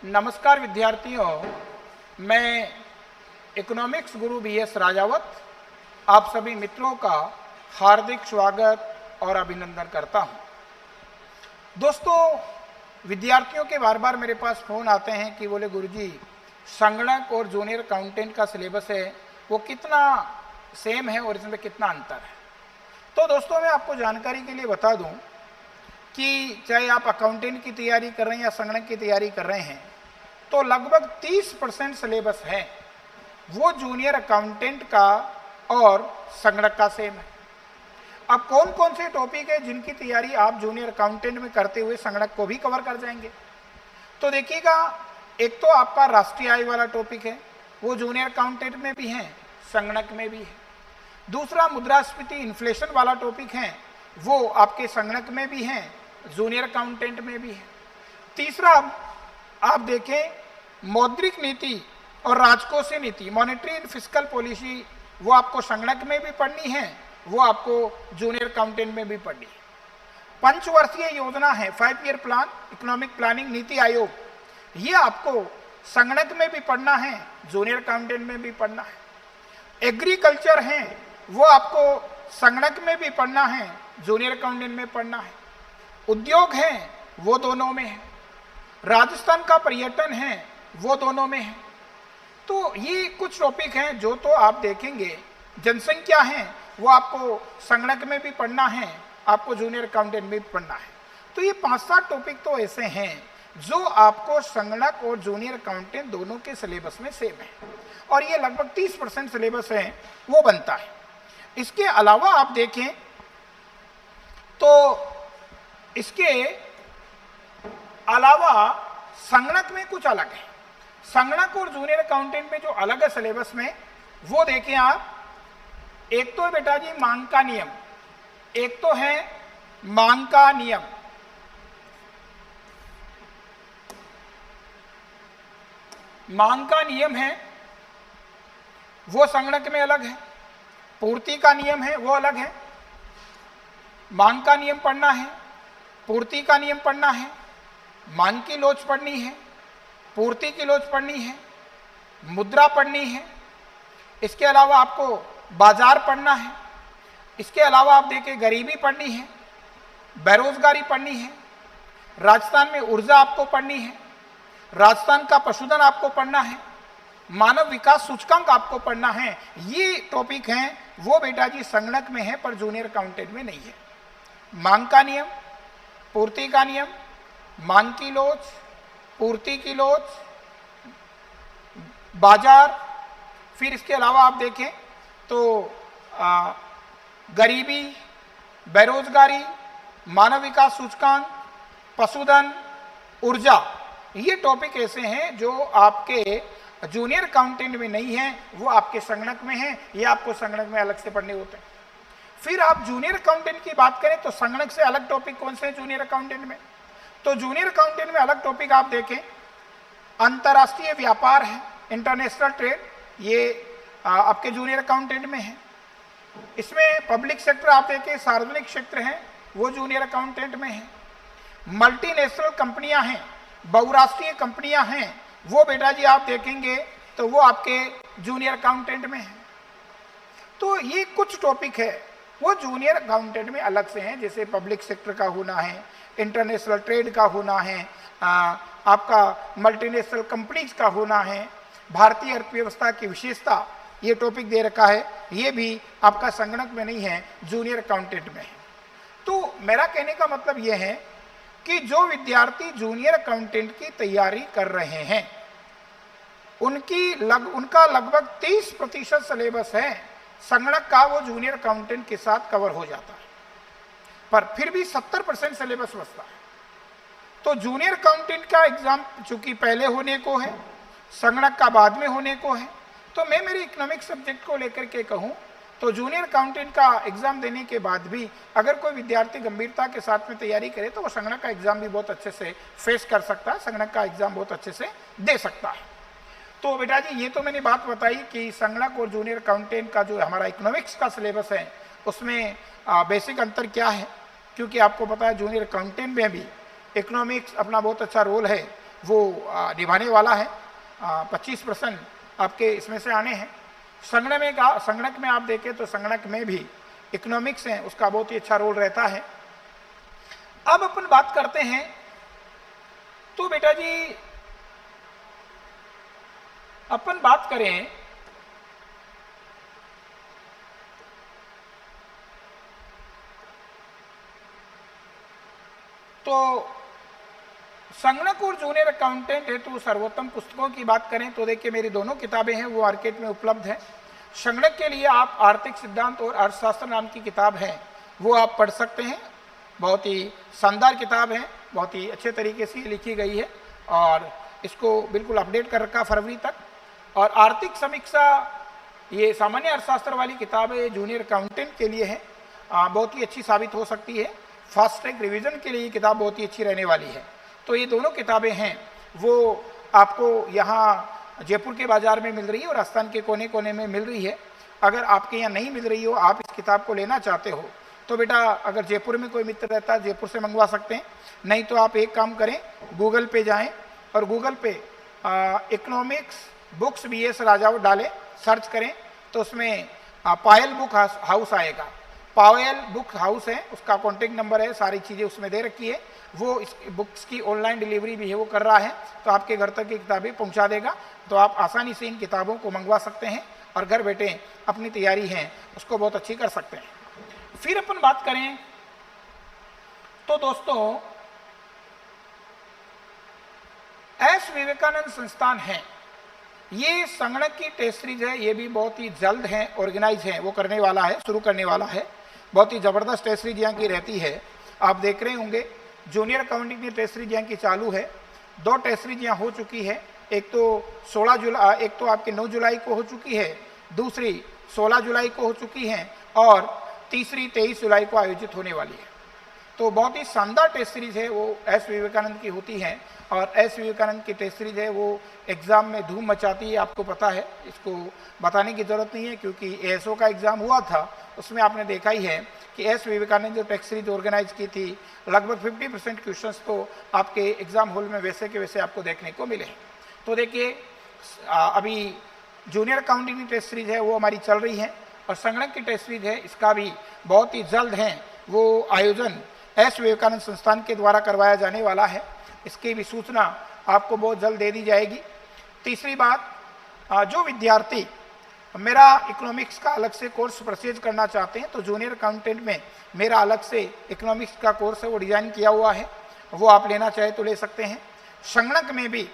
नमस्कार विद्यार्थियों, मैं इकोनॉमिक्स गुरु BS राजावत आप सभी मित्रों का हार्दिक स्वागत और अभिनंदन करता हूं। दोस्तों, विद्यार्थियों के बार बार मेरे पास फ़ोन आते हैं कि बोले गुरुजी संगणक और जूनियर अकाउंटेंट का सिलेबस है वो कितना सेम है और इसमें कितना अंतर है। तो दोस्तों, मैं आपको जानकारी के लिए बता दूं कि चाहे आप अकाउंटेंट की तैयारी कर रहे हैं या संगणक की तैयारी कर रहे हैं तो लगभग 30% सिलेबस है वो जूनियर अकाउंटेंट का और संगणक का सेम है। अब कौन कौन से टॉपिक है जिनकी तैयारी आप जूनियर अकाउंटेंट में करते हुए संगणक को भी कवर कर जाएंगे? तो देखिएगा, एक तो आपका राष्ट्रीय आय वाला टॉपिक है, वो जूनियर अकाउंटेंट में भी है, संगणक में भी है। दूसरा मुद्रास्फीति इन्फ्लेशन वाला टॉपिक है, वो आपके संगणक में भी है, जूनियर अकाउंटेंट में भी है। तीसरा आप देखें मौद्रिक नीति और राजकोषीय नीति, मॉनेटरी एंड फिस्कल पॉलिसी, वो आपको संगणक में भी पढ़नी है, वो आपको जूनियर अकाउंटेंट में भी पढ़नी है। पंचवर्षीय योजना है, 5 year plan, economic planning, NITI Aayog, ये आपको संगणक में भी पढ़ना है, जूनियर अकाउंटेंट में भी पढ़ना है। एग्रीकल्चर है, वो आपको संगणक में भी पढ़ना है, जूनियर अकाउंटेंट में पढ़ना है। उद्योग है, वो दोनों में है। राजस्थान का पर्यटन है, वो दोनों में है। तो ये कुछ टॉपिक हैं जो तो आप देखेंगे। जनसंख्या है, वो आपको संगणक में भी पढ़ना है, आपको जूनियर अकाउंटेंट में भी पढ़ना है। तो ये 5-7 टॉपिक तो ऐसे हैं जो आपको संगणक और जूनियर अकाउंटेंट दोनों के सिलेबस में सेम है और ये लगभग 30% सिलेबस है वो बनता है। इसके अलावा आप देखें तो इसके अलावा संगणक में कुछ अलग है। संगणक और जूनियर अकाउंटेंट में जो अलग है सिलेबस में, वो देखें आप। एक तो है बेटा जी मांग का नियम, एक तो है मांग का नियम। मांग का नियम है वो संगणक में अलग है, पूर्ति का नियम है वो अलग है। मांग का नियम पढ़ना है, पूर्ति का नियम पढ़ना है, मांग की लोच पढ़नी है, पूर्ति की लोच पढ़नी है, मुद्रा पढ़नी है। इसके अलावा आपको बाजार पढ़ना है। इसके अलावा आप देखें गरीबी पढ़नी है, बेरोजगारी पढ़नी है, राजस्थान में ऊर्जा आपको पढ़नी है, राजस्थान का पशुधन आपको पढ़ना है, मानव विकास सूचकांक आपको पढ़ना है। ये टॉपिक हैं वो बेटा जी संगणक में है पर जूनियर अकाउंटेंट में नहीं है। मांग का नियम, पूर्ति का नियम, मांग की लोच, पूर्ति की लोच, बाजार। फिर इसके अलावा आप देखें तो गरीबी, बेरोजगारी, मानव विकास सूचकांक, पशुधन, ऊर्जा, ये टॉपिक ऐसे हैं जो आपके जूनियर अकाउंटेंट में नहीं है, वो आपके संगणक में है, ये आपको संगणक में अलग से पढ़ने होते हैं। फिर आप जूनियर अकाउंटेंट की बात करें तो संगणक से अलग टॉपिक कौन से हैं जूनियर अकाउंटेंट में? तो जूनियर अकाउंटेंट में अलग टॉपिक आप देखें, अंतर्राष्ट्रीय व्यापार है, इंटरनेशनल ट्रेड, ये आपके जूनियर अकाउंटेंट में है। इसमें पब्लिक सेक्टर आप देखें, सार्वजनिक क्षेत्र है, वो जूनियर अकाउंटेंट में है। मल्टीनेशनल कंपनियां हैं, बहुराष्ट्रीय कंपनियां हैं, वो बेटा जी आप देखेंगे तो वो आपके जूनियर अकाउंटेंट में है। तो ये कुछ टॉपिक है वो जूनियर अकाउंटेंट में अलग से हैं, जैसे पब्लिक सेक्टर का होना है, इंटरनेशनल ट्रेड का होना है, आपका मल्टीनेशनल कंपनीज का होना है, भारतीय अर्थव्यवस्था की विशेषता, ये टॉपिक दे रखा है, ये भी आपका संगणक में नहीं है, जूनियर अकाउंटेंट में है। तो मेरा कहने का मतलब ये है कि जो विद्यार्थी जूनियर अकाउंटेंट की तैयारी कर रहे हैं उनका लगभग 30% सिलेबस है संगणक का, वो जूनियर अकाउंटेंट के साथ कवर हो जाता है, पर फिर भी 70% सिलेबस बचता है। तो जूनियर अकाउंटेंट का एग्जाम चूंकि पहले होने को है, संगणक का बाद में होने को है, तो मैं मेरे इकोनॉमिक्स सब्जेक्ट को लेकर के कहूं तो जूनियर अकाउंटेंट का एग्जाम देने के बाद भी अगर कोई विद्यार्थी गंभीरता के साथ में तैयारी करे तो वो संगणक का एग्जाम भी बहुत अच्छे से फेस कर सकता है, संगणक का एग्जाम बहुत अच्छे से दे सकता है। तो बेटा जी ये तो मैंने बात बताई कि संगणक और जूनियर अकाउंटेंट का जो हमारा इकोनॉमिक्स का सिलेबस है उसमें बेसिक अंतर क्या है, क्योंकि आपको पता है जूनियर अकाउंटेंट में भी इकोनॉमिक्स अपना बहुत अच्छा रोल है, वो निभाने वाला है। 25% आपके इसमें से आने हैं। संगणक में आप देखें तो संगणक में भी इकोनॉमिक्स है, उसका बहुत ही अच्छा रोल रहता है। अब अपन बात करते हैं तो बेटा जी अपन बात करें तो संगणक और जूनियर अकाउंटेंट हेतु सर्वोत्तम पुस्तकों की बात करें तो देखिए मेरी दोनों किताबें हैं वो मार्केट में उपलब्ध है। संगणक के लिए आप आर्थिक सिद्धांत और अर्थशास्त्र नाम की किताब है वो आप पढ़ सकते हैं। बहुत ही शानदार किताब है, बहुत ही अच्छे तरीके से लिखी गई है और इसको बिल्कुल अपडेट कर रखा फरवरी तक। और आर्थिक समीक्षा ये सामान्य अर्थशास्त्र वाली किताब है, जूनियर अकाउंटेंट के लिए है, बहुत ही अच्छी साबित हो सकती है। फास्ट ट्रैक रिवीजन के लिए किताब बहुत ही अच्छी रहने वाली है। तो ये दोनों किताबें हैं वो आपको यहाँ जयपुर के बाज़ार में मिल रही है और राजस्थान के कोने कोने में मिल रही है। अगर आपके यहाँ नहीं मिल रही हो, आप इस किताब को लेना चाहते हो तो बेटा अगर जयपुर में कोई मित्र रहता है जयपुर से मंगवा सकते हैं, नहीं तो आप एक काम करें, गूगल पे जाएं और गूगल पे इकोनॉमिक्स बुक्स BS राजावत डालें, सर्च करें तो उसमें पायल बुक हाउस आएगा। पायल बुक हाउस है, उसका कॉन्टेक्ट नंबर है, सारी चीज़ें उसमें दे रखी है। वो इस बुक्स की ऑनलाइन डिलीवरी भी है वो कर रहा है, तो आपके घर तक की किताबें पहुंचा देगा। तो आप आसानी से इन किताबों को मंगवा सकते हैं और घर बैठे अपनी तैयारी है उसको बहुत अच्छी कर सकते हैं। फिर अपन बात करें तो दोस्तों एस विवेकानंद संस्थान है, ये संगणक की टेस्ट सीरीज है, ये भी बहुत ही जल्द है, ऑर्गेनाइज है, वो करने वाला है, शुरू करने वाला है। बहुत ही ज़बरदस्त टेस्ट सीरीज यहाँ की रहती है। आप देख रहे होंगे जूनियर अकाउंटिंग की टेस्ट सीरीज यहाँ की चालू है। 2 टेस्ट सीरीज यहाँ हो चुकी है, एक तो 16 जुलाई, एक तो आपके 9 जुलाई को हो चुकी है, दूसरी 16 जुलाई को हो चुकी है और तीसरी 23 जुलाई को आयोजित होने वाली है। तो बहुत ही शानदार टेस्ट सीरीज है वो एस विवेकानंद की होती है और एस विवेकानंद की टेस्ट सीरीज है वो एग्ज़ाम में धूम मचाती है, आपको पता है, इसको बताने की ज़रूरत नहीं है क्योंकि ASO का एग्ज़ाम हुआ था उसमें आपने देखा ही है कि एस विवेकानंद जो टेस्ट सीरीज ऑर्गेनाइज की थी लगभग 50% क्वेश्चंस तो आपके एग्ज़ाम हॉल में वैसे के वैसे आपको देखने को मिले हैं। तो देखिए अभी जूनियर अकाउंटिंग की टेस्ट सीरीज है वो हमारी चल रही है और संगणक की टेस्ट सीरीज है, इसका भी बहुत ही जल्द है वो आयोजन एस विवेकानंद संस्थान के द्वारा करवाया जाने वाला है। इसकी भी सूचना आपको बहुत जल्द दे दी जाएगी। तीसरी बात, जो विद्यार्थी मेरा इकोनॉमिक्स का अलग से कोर्स परचेज करना चाहते हैं तो जूनियर अकाउंटेंट में मेरा अलग से इकोनॉमिक्स का कोर्स है वो डिज़ाइन किया हुआ है, वो आप लेना चाहे तो ले सकते हैं। संगणक में भी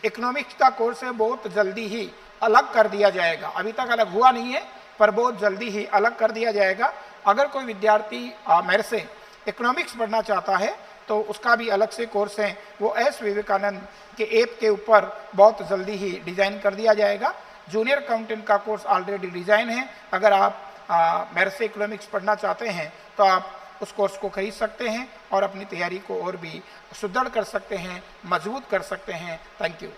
इकोनॉमिक्स का कोर्स है, बहुत जल्दी ही अलग कर दिया जाएगा, अभी तक अलग हुआ नहीं है पर बहुत जल्दी ही अलग कर दिया जाएगा। अगर कोई विद्यार्थी मेरे से इकोनॉमिक्स पढ़ना चाहता है तो उसका भी अलग से कोर्स है वो एस विवेकानंद के ऐप के ऊपर बहुत जल्दी ही डिज़ाइन कर दिया जाएगा। जूनियर अकाउंटेंट का कोर्स ऑलरेडी डिज़ाइन है, अगर आप मेरे से इकोनॉमिक्स पढ़ना चाहते हैं तो आप उस कोर्स को खरीद सकते हैं और अपनी तैयारी को और भी सुदृढ़ कर सकते हैं, मजबूत कर सकते हैं। Thank you.